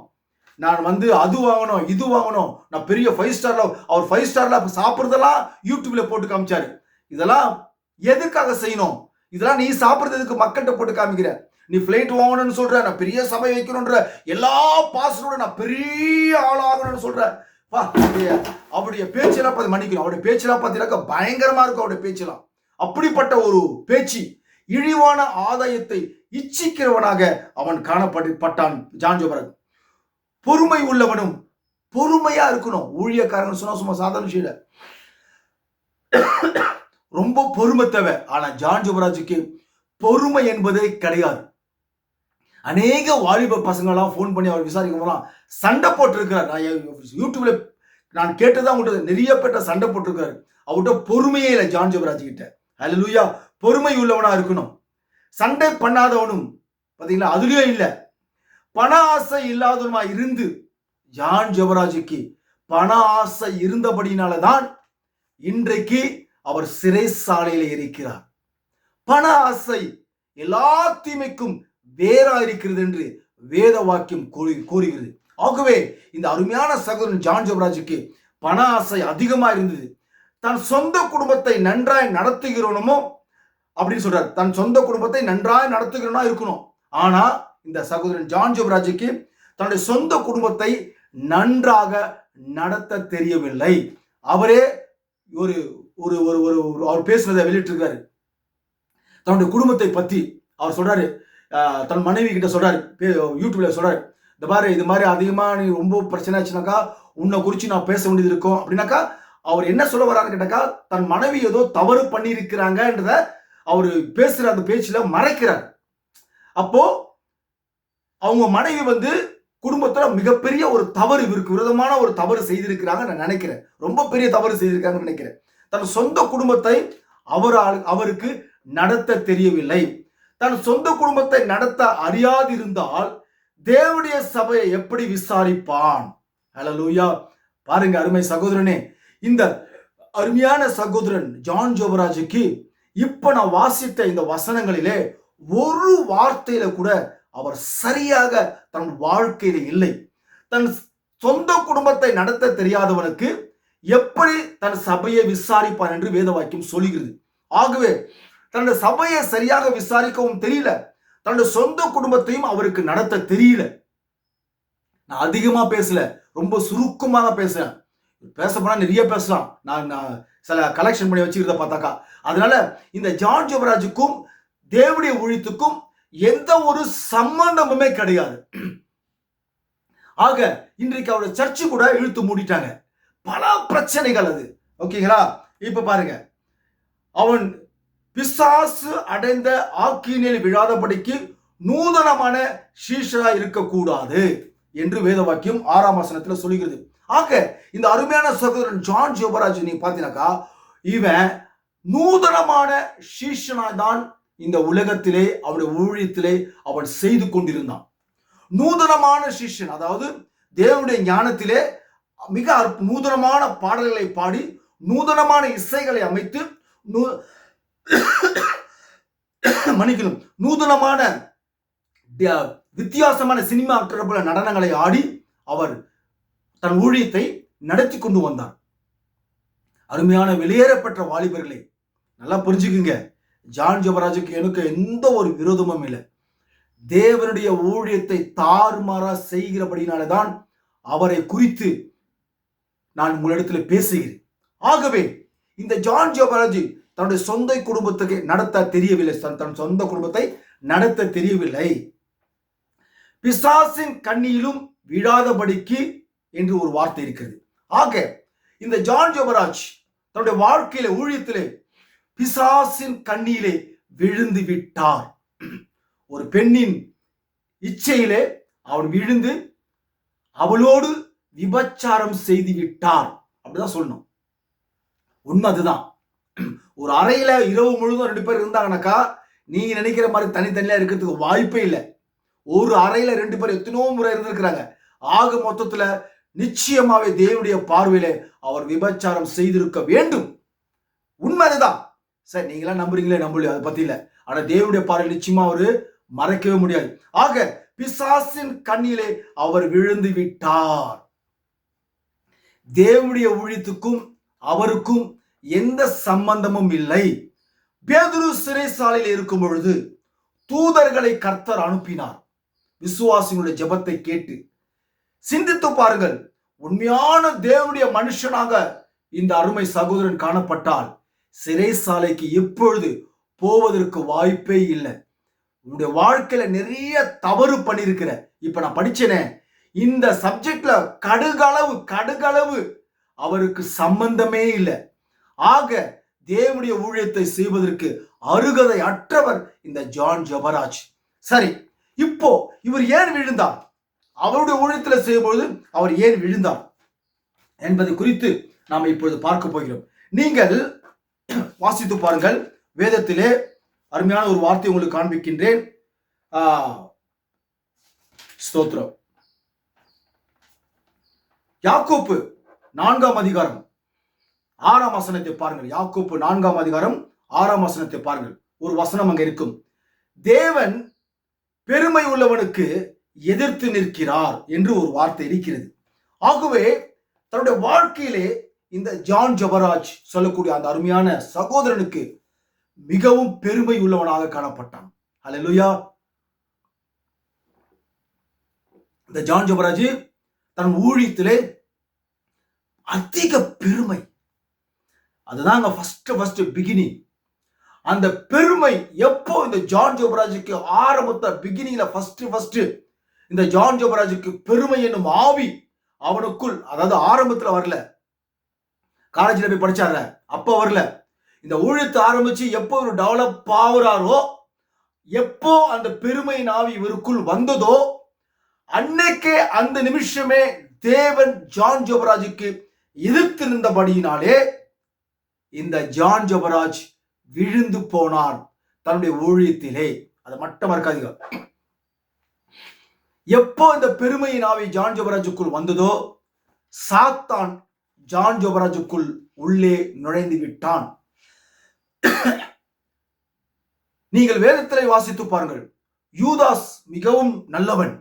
[SPEAKER 1] நான் அது வாங்கணும், இது வாங்கணும், நான் பெரிய 5 ஸ்டார்ல, அவர் 5 ஸ்டார்ல சாப்பிட்றதெல்லாம் யூடியூப்ல போட்டு காமிச்சாரு. இதெல்லாம் எதுக்காக செய்யணும்? இதெல்லாம் நீ சாப்பிட்றதுக்கு மக்கள்கிட்ட போட்டு காமிக்கிற. நீ பிளைட் வாங்கணும்னு சொல்ற, நான் பெரிய சபை வைக்கணும்ன்ற, எல்லா பாஸ்டரோட நான் பெரிய ஆளாகணும்னு சொல்ற, அவருடைய பேச்செல்லாம் மன்னிக்கணும், அவருடைய பேச்செல்லாம் பார்த்தீங்கன்னாக்கா பயங்கரமா இருக்கும். அவருடைய பேச்செல்லாம் அப்படிப்பட்ட ஒரு பேச்சு, இழிவான ஆதாயத்தை இச்சிக்கிறவனாக அவன் காணப்பட்டான் ஜான் ஜோபராஜ். பொறுமை உள்ளவனும், பொறுமையா இருக்கணும். ஊழியக்காரங்க சொன்னா சும்மா சாதாரண விஷயம் இல்ல, ரொம்ப பொறுமை தேவை. ஆனா ஜான் ஜோபராஜுக்கு பொறுமை என்பதே கிடையாது. அநேக வாலிப பசங்க எல்லாம் போன் பண்ணி அவர் விசாரிக்க போலாம் சண்டை போட்டு இருக்கிறார். நான் யூடியூப்ல நான் கேட்டதான் அவங்கள்ட்ட நிறைய பேர்ட்ட சண்டை போட்டிருக்காரு. அவர்கிட்ட பொறுமையே இல்லை ஜான் ஜோபராஜ் கிட்ட. அல்லேலூயா. பொறுமை உள்ளவனா இருக்கணும். சண்டை பண்ணாதவனும் பாத்தீங்களா அதுலயும் இல்ல. பண ஆசை இல்லாதவனுமா இருந்து ஜான் ஜோபராஜுக்கு பண ஆசை இருந்தபடினாலதான் இன்றைக்கு அவர் சிறைசாலையில இருக்கிறார். பண ஆசை எல்லா தீமைக்கும் வேறா இருக்கிறது என்று வேத வாக்கியம் கூறுகிறது. ஆகவே இந்த அருமையான சகோதரன் ஜான் ஜோபராஜுக்கு பண ஆசை அதிகமா இருந்தது. தன் சொந்த குடும்பத்தை நன்றாய் நடத்துகிறோமோ அப்படின்னு சொல்றாரு. தன் சொந்த குடும்பத்தை நன்றாய் நடத்துகிறோனா இருக்கணும். ஆனா இந்த சகோதரன் ஜான் ஜோபராஜுக்கு தன்னுடைய சொந்த குடும்பத்தை நன்றாக நடத்த தெரியவில்லை. அவரே ஒரு ஒரு ஒரு அவர் பேசுனதை வெளியிட்டிருக்காரு. தன்னுடைய குடும்பத்தை பத்தி அவர் சொல்றாரு. தன் மனைவி கிட்ட சொல்றாரு, யூடியூப்ல சொல்றாரு, இந்த மாதிரி இது மாதிரி அதிகமா நீ ரொம்ப பிரச்சனை ஆச்சுனாக்கா உன்னை குறிச்சு நான் பேச வேண்டியது இருக்கும் அப்படின்னாக்கா அவர் என்ன சொல்ல வர்றாருன்னு கேட்டாக்கா தன் மனைவி ஏதோ தவறு பண்ணி இருக்கிறாங்கன்றத அவரு பேசுற அந்த பேச்சுல மறைக்கிறார். அப்போ அவங்க மனைவி குடும்பத்துல மிகப்பெரிய ஒரு தவறு, இவருக்கு விரோதமான ஒரு தவறு செய்திருக்கிறாங்க நான் நினைக்கிறேன். ரொம்ப பெரிய தவறு செய்திருக்காங்கன்னு நினைக்கிறேன். தன் சொந்த குடும்பத்தை அவருக்கு நடத்த தெரியவில்லை. தன் சொந்த குடும்பத்தை நடத்த அறியாதிருந்தால் தேவனுடைய சபையை எப்படி விசாரிப்பான்? அல்லேலூயா. பாருங்க அருமை சகோதரனே, இந்த அருமையான சகோதரன் ஜான் ஜோபராஜுக்கு இப்ப நான் வாசித்த இந்த வசனங்களிலே ஒரு வார்த்தையில கூட அவர் சரியாக தன் வாழ்க்கையில இல்லை. தன் சொந்த குடும்பத்தை நடத்த தெரியாதவனுக்கு எப்படி தன் சபையை விசாரிப்பான் என்று வேத வாக்கியம் சொல்லுகிறது. ஆகவே தன்னுடைய சபையை சரியாக விசாரிக்கவும் தெரியல, தன்னுடைய சொந்த குடும்பத்தையும் அவருக்கு நடத்த தெரியல. நான் அதிகமா பேசல, ரொம்ப சுருக்கமாக பேசுறேன். பேச போனா நிறைய பேசலாம், நான் சில கலெக்ஷன் பண்ணி வச்சுக்கிறத பார்த்தாக்கா. அதனால இந்த ஜான் ஜோபராஜுக்கும் தேவனுடைய ஊழியத்துக்கும் எந்த ஒரு சம்பந்தமுமே கிடையாது. ஆக இன்றைக்கு அவருடைய சர்ச்சு கூட இழுத்து மூடிட்டாங்க. பல பிரச்சனைகள் அது. ஓகேங்களா? இப்ப பாருங்க, அவன் பிசாசு அடைந்த ஆக்கினில் விழாதபடிக்கு நூதனமான சீஷரா இருக்கக்கூடாது என்று வேத வாக்கியம் 6ஆம் வசனத்துல சொல்லுகிறது. ஆக இந்த அருமையான சகோதரன் ஜான் ஜோபராஜ் நீ பாத்தீங்கன்னாக்கா இவன் நூதனமான சீஷனா தான் இந்த உலகத்திலே அவருடைய ஊழியத்திலே அவன் செய்து கொண்டிருந்தான். நூதனமான சீஷன், அதாவது தேவனுடைய ஞானத்திலே மிக நூதனமான பாடல்களை பாடி நூதனமான இசைகளை அமைத்து மன்னிக்கணும் நூதனமான வித்தியாசமான சினிமா நடனங்களை ஆடி அவர் தன் ஊழியத்தை நடத்தி கொண்டு வந்தார். அருமையான வெளியேறப்பட்ட வாலிபர்களே, நல்லா புரிஞ்சுக்குங்க, ஜான் ஜோபராஜுக்கு எனக்கு எந்த ஒரு விரோதமும் இல்லை. தேவனுடைய ஊழியத்தை தாறுமாறா செய்கிறபடினால்தான் அவரை குறித்து நான் உங்களிடத்தில் பேசுகிறேன். ஆகவே இந்த ஜான் ஜோபராஜ் தன்னுடைய சொந்த குடும்பத்துக்கு நடத்த தெரியவில்லை, தன் சொந்த குடும்பத்தை நடத்த தெரியவில்லை. பிசாசின் கண்ணியிலும் விழாதபடிக்கு என்று ஒரு வார்த்தை இருக்கிறது. ஆக இந்த ஜான் ஜோபராஜ் தன்னுடைய வாழ்க்கையில ஊழியத்திலே பிசாசின் கண்ணியிலே விழுந்து விட்டார். ஒரு பெண்ணின் இச்சையிலே அவன் விழுந்து அவளோடு விபச்சாரம் செய்து விட்டார். அப்படிதான் சொல்லணும். உண்மை அதுதான். ஒரு அறையில இரவு முழுவதும் 2 பேர் இருந்தாங்கன்னாக்கா நீங்க நினைக்கிற மாதிரி தனித்தனியா இருக்கிறதுக்கு வாய்ப்பே இல்லை. ஒரு அறையில 2 பேர் எத்தனோ முறை இருந்திருக்கிறாங்க. ஆக மொத்தத்துல நிச்சயமாவே தேவனுடைய பார்வையில அவர் விபச்சாரம் செய்திருக்க வேண்டும். உண்மை அதுதான். சரி, நீங்களாம் நம்புறீங்களே நம்பலையோ அதை பத்தி இல்ல. ஆனா தேவனுடைய பார்வையில் நிச்சயமா அவரு மறைக்கவே முடியாது. ஆக பிசாசின் கண்ணிலே அவர் விழுந்து விட்டார். தேவனுடைய ஊழியத்துக்கும் அவருக்கும் எந்த சம்பந்தமும் இல்லை. பேதுரு சிறைசாலையில் இருக்கும் பொழுது தூதர்களை கர்த்தர் அனுப்பினார் விசுவாசிகளுடைய ஜெபத்தை கேட்டு. சிந்தித்து பாருங்கள், உண்மையான தேவனுடைய மனுஷனாக இந்த அருமை சகோதரன் காணப்பட்டால் சிறைசாலைக்கு எப்பொழுது போவதற்கு வாய்ப்பே இல்லை. உன்னுடைய வாழ்க்கையில நிறைய தவறு பண்ணிருக்கிற. இப்ப நான் படிச்சேனே இந்த சப்ஜெக்ட்ல கடுகளவு அவருக்கு சம்பந்தமே இல்லை. ஆக தேவனுடைய ஊழியத்தை செய்வதற்கு அருகதை அற்றவர் இந்த ஜான் ஜெபராஜ். சரி, இப்போ இவர் ஏன் விழுந்தார்? அவருடைய ஊழியத்தில் செய்யும்போது அவர் ஏன் விழுந்தார் என்பது குறித்து நாம் இப்பொழுது பார்க்க போகிறோம். நீங்கள் வாசித்து பாருங்கள். வேதத்திலே அருமையான ஒரு வார்த்தை உங்களுக்கு காண்பிக்கின்றேன். ஸ்தோத்திரம். யாக்கோப்பு 4ஆம் அதிகாரம் 6ஆம் வசனத்தை பாருங்கள். யாக்கோப்பு 4ஆம் அதிகாரம் 6ஆம் வசனத்தை பாருங்கள். ஒரு வசனம் அங்க இருக்கும். தேவன் பெருமை உள்ளவனுக்கு எதிர்த்து நிற்கிறார் என்று ஒரு வார்த்தை இருக்கிறது. ஆகவே தன்னுடைய வாழ்க்கையிலே இந்த ஜான் ஜெபராஜ் சொல்லக்கூடிய அந்த அருமையான சகோதரனுக்கு மிகவும் பெருமை உள்ளவனாக காணப்பட்டான். அல்லேலூயா. இந்த ஜான் ஜெபராஜ் தன் ஊழியத்திலே அதிக பெருமை. அதுதான் ஃபர்ஸ்ட் பிகினிங். அந்த பெருமை எப்போ இந்த ஜான் ஜெபராஜுக்கு ஆரம்பத்த பிகினிங்ல ஃபர்ஸ்ட் இந்த ஜான் ஜெபராஜுக்கு பெருமை என்னும் ஆவி அவனுக்குள், அதாவது ஆரம்பத்துல வரல, காலேஜ்ல போய் படிச்சார அப்ப வரல. இந்த ஊழியத்தை ஆரம்பிச்சு எப்போ ஒரு டெவலப் ஆகுறாரோ, எப்போ அந்த பெருமையின் ஆவி இவருக்குள் வந்ததோ அன்னைக்கே அந்த நிமிஷமே தேவன் ஜான் ஜெபராஜுக்கு எதிர்த்து நின்றபடியினாலே இந்த ஜான் ஜெபராஜ் விழுந்து போனான் தன்னுடைய ஊழியத்திலே. அதை மட்டும் மறக்காதீங்க. எப்போ இந்த பெருமையின் ஆவி ஜான் ஜெபராஜுக்குள் வந்ததோ சாத்தான் ஜான் ஜெபராஜுக்குள் உள்ளே நுழைந்து விட்டான். நீங்கள் வேதத்திலே வாசித்து பாருங்கள். யூதாஸ் மிகவும் நல்லவன்.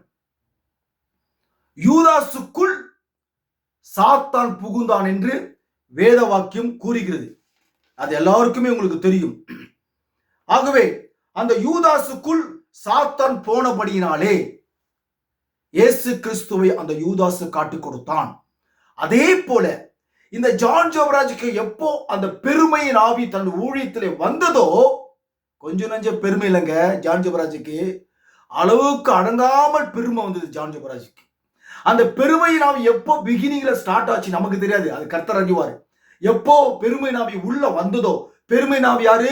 [SPEAKER 1] யூதாசுக்குள் சாத்தான் புகுந்தான் என்று வேத வாக்கியம் கூறுகிறது. அது எல்லாருக்குமே உங்களுக்கு தெரியும். ஆகவே அந்த யூதாசுக்குள் சாத்தான் போனபடியினாலே இயேசு கிறிஸ்துவை அந்த யூதாசு காட்டிக் கொடுத்தான். அதே போல இந்த ஜான் ஜெபராஜுக்கு எப்போ அந்த பெருமையின் ஆவி தன் ஊழியத்திலே வந்ததோ, கொஞ்சம் நஞ்ச பெருமை இல்லைங்க ஜான் ஜெபராஜுக்கு, அளவுக்கு அடங்காமல் பெருமை வந்தது ஜான் ஜெபராஜுக்கு. அந்த பெருமையின் ஆவி எப்போ பிகினிங்ல ஸ்டார்ட் ஆச்சு நமக்கு தெரியாது, அது கர்த்தர் அறிவார். எப்போ பெருமை நாவி உள்ள வந்ததோ, பெருமை நாவி யாரு?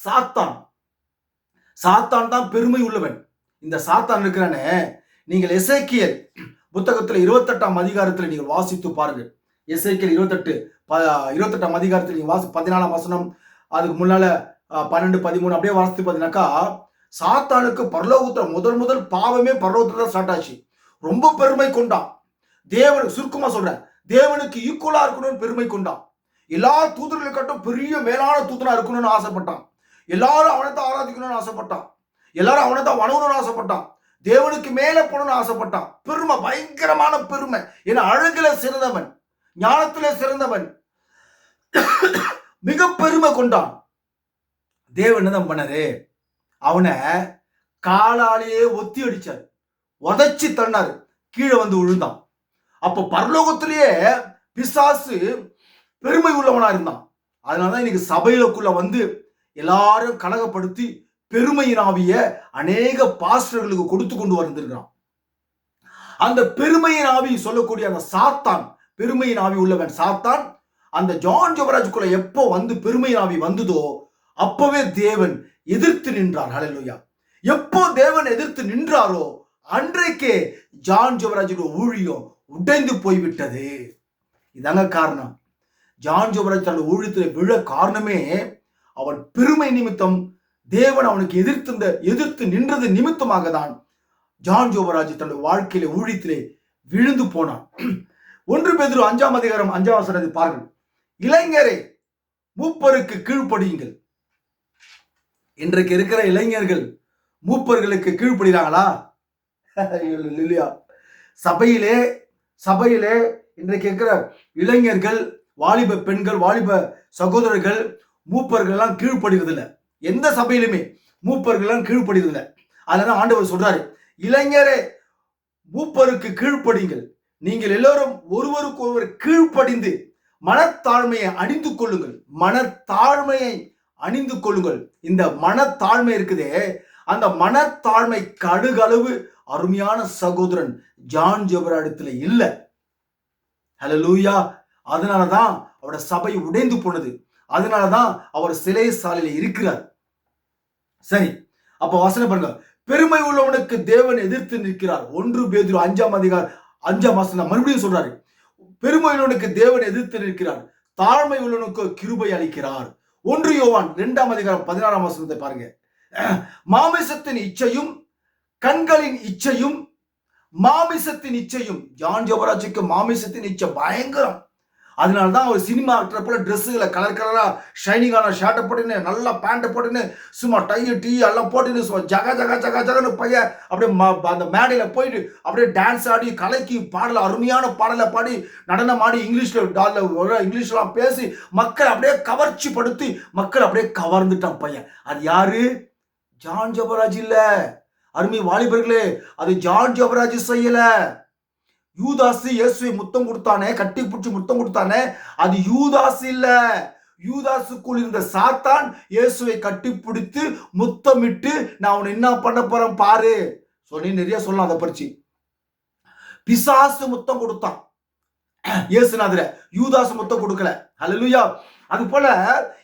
[SPEAKER 1] சாத்தான். சாத்தான் தான் பெருமை உள்ளவன். இந்த சாத்தான் இருக்கிறானே, நீங்கள் எசேக்கியேல் புத்தகத்தில் 28ஆம் அதிகாரத்தில் நீங்கள் வாசித்து பாருங்கள். எசேக்கியேல் 28ஆம் அதிகாரத்தில் நீங்க 14ஆம் வசனம், அதுக்கு முன்னால 12, 13 அப்படியே வாசித்து பார்த்தீங்கன்னாக்கா, சாத்தானுக்கு பரலோகத்துல முதல் பாவமே பரலோகத்துல தான் ஸ்டார்ட் ஆச்சு. ரொம்ப பெருமை கொண்டான். தேவனுக்கு சுருக்கமா சொல்றேன், தேவனுக்கு ஈக்குவலா இருக்கணும்னு பெருமை கொண்டான். எல்லா தூதர்களை கட்டும் பெரிய மேலான தூதனா இருக்கணும்னு ஆசைப்பட்டான். எல்லாரும் அவனை தான் ஆராதிக்கணும்னு ஆசைப்பட்டான். எல்லாரும் அவனை தான் வணங்கணும்னு ஆசைப்பட்டான். தேவனுக்கு மேல போகணும்னு ஆசைப்பட்டான். பெருமை, பயங்கரமான பெருமை. ஏன்னா அழகுல சிறந்தவன், ஞானத்துல சிறந்தவன், மிக பெருமை கொண்டான். தேவன் என்னதான் பண்ணாரு? அவனை காலாலேயே ஒத்தி அடிச்சாரு, உதைச்சி தள்ளினாரு, கீழே வந்து விழுந்தான். அப்ப பரலோகத்திலேயே பிசாசு பெருமை உள்ளவனா இருந்தான். அதனாலதான் இன்னைக்கு சபையிலுக்குள்ள வந்து எல்லாரும் கலகப்படுத்தி பெருமையின் ஆவிய அநேக பாஸ்டர்களுக்கு கொடுத்து கொண்டு வந்திருக்கிறான். அந்த பெருமையின் ஆவி சொல்லக்கூடிய அந்த சாத்தான், பெருமையின் ஆவி உள்ளவன் சாத்தான், அந்த ஜான் ஜெபராஜுக்குள்ள எப்போ வந்து பெருமையின் ஆவி வந்ததோ அப்பவே தேவன் எதிர்த்து நின்றார். ஹல்லேலூயா. எப்போ தேவன் எதிர்த்து நின்றாரோ அன்றைக்கே ஜான் ஜெபராஜுடைய ஊழியம் உடைந்து போய்விட்டது. இதாங்க காரணம். ஜான் ஜெபராஜ் தன்னுடைய ஊழியத்தில் விழ காரணமே அவன் பெருமை நிமித்தம், தேவன் அவனுக்கு எதிர்த்து நின்றது நிமித்தமாக தான் ஜான் ஜெபராஜ் தன்னுடைய வாழ்க்கையில ஊழியத்திலே விழுந்து போனான். 1 பேதுரு 5ஆம் அதிகாரம் 5ஆம் வசனத்தை பாருங்கள். இளைஞரே மூப்பருக்கு கீழ்ப்படியுங்கள். இன்றைக்கு இருக்கிற இளைஞர்கள் மூப்பர்களுக்கு கீழ்ப்படுகிறாங்களா? இல்லையா? சபையிலே இன்றைக்கு இருக்கிற இளைஞர்கள், வாலிப பெண்கள், வாலிப சகோதரர்கள் மூப்பர்கள் எல்லாம் கீழ்ப்படுகிறது இல்லை. எந்த சபையிலுமே மூப்பர்கள் எல்லாம் கீழ்ப்படுகிறது இல்லை. அதனால ஆண்டவர் சொல்றாரு, இளைஞரே மூப்பருக்கு கீழ்ப்படிங்கள், நீங்கள் எல்லோரும் ஒருவருக்கு ஒருவர் கீழ்ப்படிந்து மனத்தாழ்மையை அணிந்து கொள்ளுங்கள். மனத்தாழ்மையை அணிந்து கொள்ளுங்கள். இந்த மனத்தாழ்மை இருக்குதே, அந்த மனத்தாழ்மை கடுகளவு அருமையான சகோதரன் ஜான் ஜெபராடத்துல இல்ல. ஹல்லேலூயா. அதனாலதான் அவரோட சபை உடைந்து போனது. அதனாலதான் அவர் சிலை சாலையில இருக்கிறார். சரி, அப்ப வசனம் பாருங்க. பெருமை உள்ளவனுக்கு தேவன் எதிர்த்து நிற்கிறார். 1 பேதுரு 5ஆம் அதிகாரம் 5ஆம் வசனம் மறுபடியும் சொல்றாரு. பெருமை உள்ளவனுக்கு தேவன் எதிர்த்து நிற்கிறார், தாழ்மை உள்ளவனுக்கு கிருபை அளிக்கிறார். 1 யோவான் 2ஆம் அதிகாரம் 16ஆம் வசனத்தை பாருங்க. மாமிசத்தின் இச்சையும் கண்களின் இச்சையும் மாமிசத்தின் இச்சையும். ஜான் ஜெபராஜுக்கு மாமிசத்தின் இச்சை பயங்கரம். அதனாலதான் அவர் சினிமா ஆக்டர் போல ட்ரெஸ்ஸுகளை கலர் கலரா ஷைனிங்கான ஷர்ட்டை போட்டுன்னு நல்லா பேண்ட்டை போட்டுன்னு சும்மா டீ எல்லாம் போட்டுன்னு சும்மா ஜக ஜக ஜக ஜகன்னு பையன் அப்படியே அந்த மேடையில போயிட்டு அப்படியே டான்ஸ் ஆடி கலைக்கு பாடல அருமையான பாடலை பாடி நடனம் ஆடி இங்கிலீஷ்லாம் பேசி மக்கள் அப்படியே கவர்ச்சி படுத்தி மக்கள் அப்படியே கவர்ந்துட்டான் பையன். அது யாரு? ஜான் ஜெபராஜ் இல்ல. அருமை வாலிபர்களே, அது ஜான் ஜெபராஜ் செய்யல. யூதாசு இயேசுவை முத்தம் கொடுத்தானே, கட்டி பிடிச்சி முத்தம் கொடுத்தானே, அது யூதாசு இல்ல. யூதாசுக்குள் இருந்த சாத்தான் இயேசுவை கட்டி பிடித்து முத்தமிட்டு நான் அவனை என்ன பண்ண போறேன் பாரு சொல்லி நிறைய சொல்லலாம். அதை பறிச்சு பிசாசு முத்தம் கொடுத்தான் இயேசுநாதர, யூதாசு முத்தம் கொடுக்கல. ஹல்லேலூயா. அது போல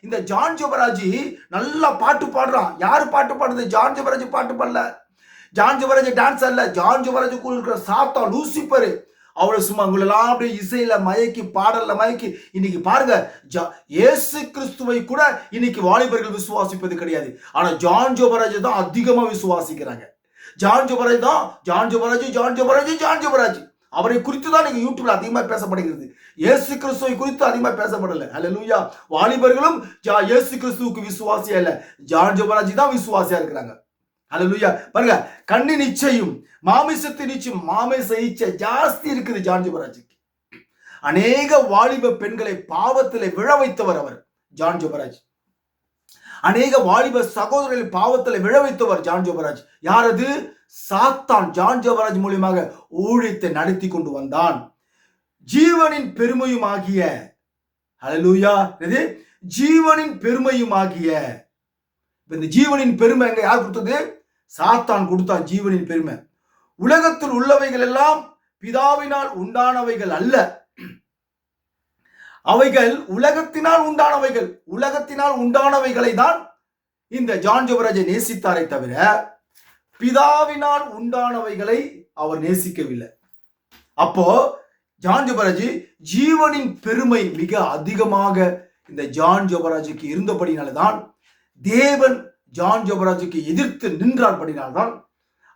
[SPEAKER 1] இந்த ஜான் ஜெபராஜ் நல்லா பாட்டு பாடுறான். யாரு பாட்டு பாடுறது? ஜான் ஜெபராஜ் பாட்டு பாடல. ஜான் ஜெபராஜ் டான்ஸ் அல்ல. ஜான் ஜெபராஜுக்குள்ள இருக்கிற சாத்தான் லூசிபர் அவளை சும்மா உங்களெல்லாம் அப்படியே இசையில மயக்கி பாடல்ல மயக்கி. இன்னைக்கு பாருங்க, இயேசு கிறிஸ்துவை கூட இன்னைக்கு வாலிபர்கள் விசுவாசிப்பது கிடையாது. ஆனா ஜான் ஜெபராஜ் தான் அதிகமா விசுவாசிக்கிறாங்க. ஜான் ஜெபராஜ் தான் John Jebaraj John Jebaraj John Jebaraj அவரை குறித்து தான் நீங்க யூடியூப்ல அதிகமா பேசப்படுகிறது. இயேசு கிறிஸ்துவை குறித்து அதிகமா பேசப்படல. ஹல்லேலூயா. வாலிபர்களும் இயேசு கிறிஸ்துவுக்கு விசுவாசியா இல்ல, ஜான் ஜெபராஜ் தான் விசுவாசியா இருக்கிறாங்க. ஹல்லேலூயா. பாருங்க, கண்ணின் இச்சையும் மாமிசத்தின் இச்சையும், மாமிச இச்சை ஜாஸ்தி இருக்குது ஜான் ஜெபராஜுக்கு. அநேக வாலிப பெண்களை பாவத்தில் விழ வைத்தவர் அவர் ஜான் ஜெபராஜ். அநேக வாலிப சகோதரர்களை பாவத்தில் விழ வைத்தவர் ஜான் ஜெபராஜ். யார் அது? சாத்தான் ஜான் ஜெபராஜ் மூலியமாக ஊழியத்தை நடத்தி கொண்டு வந்தான். ஜீவனின் பெருமையும் ஆகிய, ஹல்லேலூயா, இது ஜீவனின் பெருமையும் ஆகிய. இந்த ஜீவனின் பெருமை எங்க யார் கொடுத்தது? சாத்தான் கொடுத்தான் ஜீவனின் பெருமை. உலகத்தில் உள்ளவைகள் எல்லாம் பிதாவினால் உண்டானவைகள் அல்ல, அவைகள் உலகத்தினால் உண்டானவைகள். உலகத்தினால் உண்டானவைகளை தான் இந்த ஜான் ஜெபராஜை நேசித்தாரை தவிர பிதாவினால் உண்டானவைகளை அவர் நேசிக்கவில்லை. அப்போ ஜான் ஜெபராஜ் ஜீவனின் பெருமை மிக அதிகமாக இந்த ஜான் ஜெபராஜுக்கு இருந்தபடினால்தான் தேவன் ஜான் ஜெபராஜுக்கு எதிர்த்து நின்றார்படினால்தான்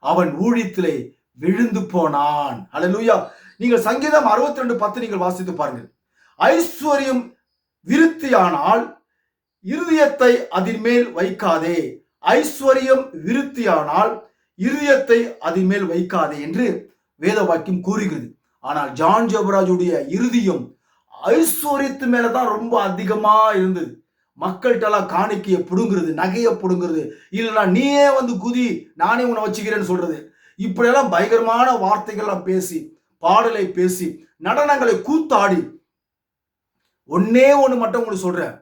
[SPEAKER 1] அவன் ஊழியத்திலே விழுந்து போனான். ஹல்லேலூயா. நீங்கள் சங்கீதம் 62:10 நீங்கள் வாசித்து பாருங்கள். ஐஸ்வர்யம் விருத்தியானால் இருதயத்தை அதன் மேல் வைக்காதே. ஐஸ்வர்யம் விருத்தியானால் இருதயத்தை அதன் மேல் வைக்காதே என்று வேத வாக்கியம் கூறுகிறது. ஆனால் ஜான் ஜெபராஜுடைய இருதயம் ஐஸ்வர்யத்து மேலதான் ரொம்ப அதிகமா இருந்தது. மக்கள்கிட்ட காணிக்கையை புடுங்கிறது, நகையை புடுங்கிறது, இல்லைன்னா நீயே வந்து குதி நானே உன்னை வச்சுக்கிறேன்னு சொல்றது, இப்படியெல்லாம் பயங்கரமான வார்த்தைகள்லாம் பேசி, பாடலை பேசி, நடனங்களை கூத்தாடி. ஒன்னே ஒண்ணு மட்டும் உங்களுக்கு சொல்றேன்,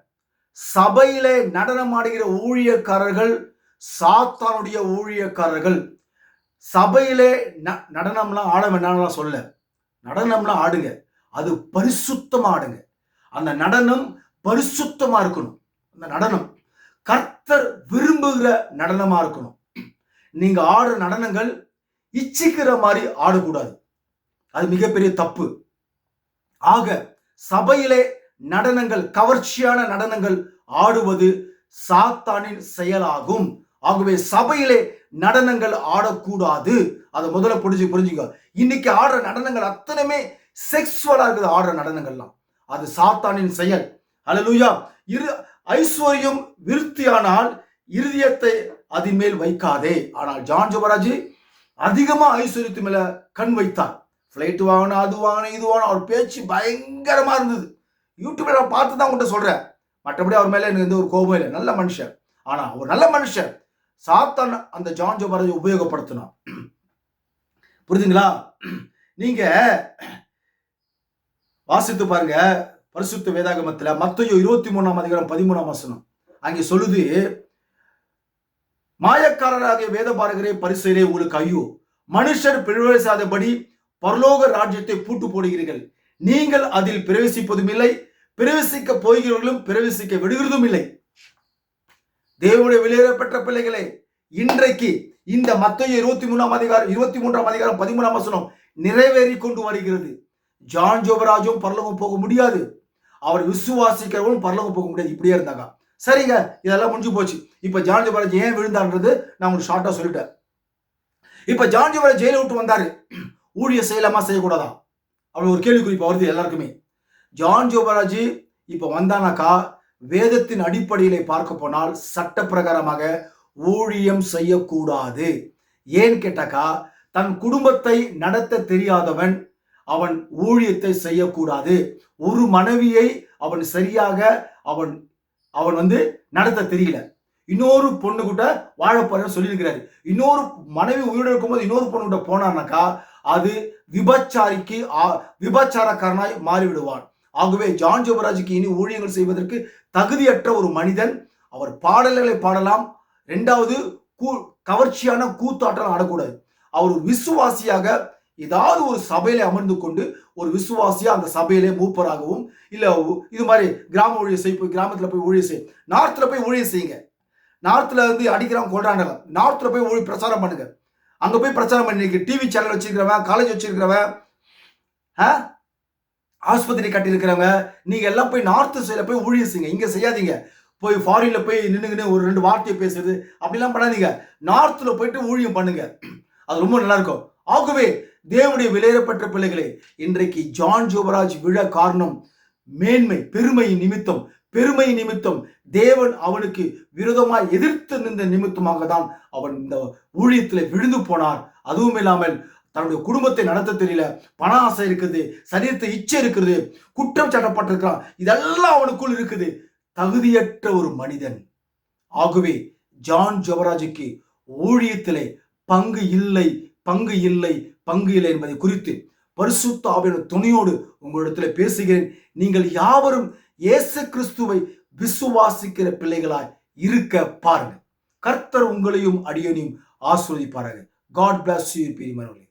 [SPEAKER 1] சபையிலே நடனம் ஆடுகிற ஊழியக்காரர்கள் சாத்தானுடைய ஊழியக்காரர்கள். சபையிலே நடனம்லாம் ஆட வேண்டாம்லாம் சொல்ல, நடனம்லாம் ஆடுங்க, அது பரிசுத்தமா ஆடுங்க. அந்த நடனம் பரிசுத்தமா இருக்கணும். அந்த நடனம் கர்த்தர் விரும்புகிற நடனமா இருக்கணும். நீங்க ஆடுற நடனங்கள் இச்சிக்கிற மாதிரி ஆடக்கூடாது, அது மிகப்பெரிய தப்பு. ஆக சபையிலே நடனங்கள், கவர்ச்சியான நடனங்கள் ஆடுவது சாத்தானின் செயலாகும். ஆகவே சபையிலே நடனங்கள் ஆடக்கூடாது. அதை முதல்ல புரிஞ்சுக்க. இன்னைக்கு ஆடுற நடனங்கள் அத்தனையுமே செக்ஸுவலா இருக்குது. ஆடுற நடனங்கள்லாம் அது சாத்தானின் செயல். ஹல்லேலூயா. ஐஸ்வர்யம் விருத்தியானால் இருதயத்தை அதன் மேல் வைக்காதே. ஆனால் ஜான் ஜெபராஜ் அதிகமா ஐஸ்வர்யத்து மேல கண் வைத்தார். பிளைட் வாங்கினா, அது வாங்கின, இது வாங்கின, அவர் பேச்சு பயங்கரமா இருந்தது. யூடியூப்ல பார்த்து தான் உங்கள்கிட்ட சொல்றேன். மற்றபடி அவர் மேல எனக்கு எந்த ஒரு கோபம் இல்லை. நல்ல மனுஷன். ஆனா ஒரு நல்ல மனுஷன் சாத்தான் அந்த ஜான் ஜெபராஜ் உபயோகப்படுத்தினான். புரியுதுங்களா? நீங்க வாசித்து பாருங்க. பரிசுத்த வேதாகமத்துல மத்தேயு 23ஆம் அதிகாரம் 13ஆம் வசனம் அங்கே சொல்லுது, மாயக்காரராகிய வேதபாரகரே பரிசேயரே உங்களுக்கு ஐயோ, மனுஷர் பிரவேசியாதபடி பரலோக ராஜ்யத்தை பூட்டு போடுகிறீர்கள். நீங்கள் அதில் பிரவேசிப்பதும் இல்லை, பிரவேசிக்க போகிறவர்களும் பிரவேசிக்க விடுகிறதும் இல்லை. தேவனுடைய வெளியேறப்பட்ட பிள்ளைகளே, இன்றைக்கு இந்த மத்தேயு 23ஆம் அதிகாரம் 13ஆம் வசனம் நிறைவேறி கொண்டு வருகிறது. ஜான் ஜோபராஜும் பரலோகம் போக முடியாது, அவர் விசுவாசிக்கிறவரும் பரலோகம் போக முடியாது. இப்படியே இருந்தாங்க. சரிங்க, இதெல்லாம் முடிஞ்சு போச்சு. இப்ப ஜான் ஜோபராஜ் ஏன் விழுந்தான்றது நான் உங்களுக்கு ஷார்ட்டா சொல்லிட்டேன். இப்ப ஜான் ஜோபராஜ் ஜெயில விட்டு வந்தாரு, ஊழிய செய்யலாமா செய்யக்கூடாதா அப்படி ஒரு கேள்வி குறிப்பு வருது எல்லாருக்குமே. ஜான் ஜோபராஜ் இப்ப வந்தானாக்கா வேதத்தின் அடிப்படையிலே பார்க்க போனால் சட்ட பிரகாரமாக ஊழியம் செய்யக்கூடாது. ஏன் கேட்டாக்கா, தன் குடும்பத்தை நடத்த தெரியாதவன் அவன் ஊழியத்தை செய்யக்கூடாது. ஒரு மனைவியை அவன் சரியாக அவன் நடத்த தெரியல, இன்னொரு பொண்ணு கிட்ட வாழப்போறேன்னு சொல்லியிருக்கிறாரு. இன்னொரு மனைவி உயிரோடு இருக்கும்போது இன்னொரு பொண்ணு கிட்ட போனான்னாக்கா அது விபச்சாரக்காரனாய் மாறிவிடுவான். ஆகவே ஜான் ஜோபராஜுக்கு இனி ஊழியங்கள் செய்வதற்கு தகுதியற்ற ஒரு மனிதன். அவர் பாடல்களை பாடலாம், இரண்டாவது கவர்ச்சியான கூத்தாட்டம் ஆடக்கூடாது. அவர் விசுவாசியாக ஏதாவது ஒரு சபையில அமர்ந்து கொண்டு ஒரு விசுவாசியா அந்த சபையிலே மூப்பராகவும் இல்ல இது மாதிரி கிராம ஊழிய செய்ய, கிராமத்துல போய் ஊழிய செய்ய, நார்த்ல போய் ஊழிய செய்யுங்க. நார்த்ல அடிக்கிறாங்க கொள்றாங்க, நார்த்ல போய் பிரச்சாரம் பண்ணுங்க. அங்க போய் பிரச்சாரம் பண்ணி டிவி சேனல் வச்சிருக்கிறவன், காலேஜ் வச்சிருக்கிறவன், ஆஸ்பத்திரி கட்டியிருக்கிறவங்க, நீங்க எல்லாம் போய் நார்த் சைட்ல போய் ஊழியம் செய்யுங்க. இங்க செய்யாதீங்க. போய் ஃபாரின்ல போய் நின்னுங்கன்னு ஒரு 2 வார்த்தையை பேசுறது அப்படிலாம் பண்ணாதீங்க. நார்த்ல போயிட்டு ஊழியம் பண்ணுங்க, அது ரொம்ப நல்லா இருக்கும். ஆகவே தேவனுடைய விலையேறப்பட்ட பிள்ளைகளே, இன்றைக்கு ஜான் ஜோபராஜ் விழ காரணம் பெருமை நிமித்தம் தேவன் அவனுக்கு விரோதமாய் எதிர்த்து நின்ற நிமித்தமாக தான் அவன் இந்த ஊழியத்தில் விழுந்து போனார். அதுவும் இல்லாமல் தன்னுடைய குடும்பத்தை நடத்த தெரியல, பண ஆசை இருக்குது, சரீரத்தை இச்சை இருக்குது, குற்றம் சாட்டப்பட்டிருக்கிறான், இதெல்லாம் அவனுக்குள் இருக்குது. தகுதியற்ற ஒரு மனிதன். ஆகவே ஜான் ஜோபராஜுக்கு ஊழியத்திலே பங்கு இல்லை என்பதை குறித்து பரிசுத்த ஆவியின் துணையோடு உங்களிடத்தில் பேசுகிறேன். நீங்கள் யாவரும் இயேசு கிறிஸ்துவை விசுவாசிக்கிற பிள்ளைகளாய் இருக்க பாருங்க. கர்த்தர் உங்களையும் அடியனையும் ஆசீர்வதிப்பாராக. God bless you, பிரியமானவர்களே.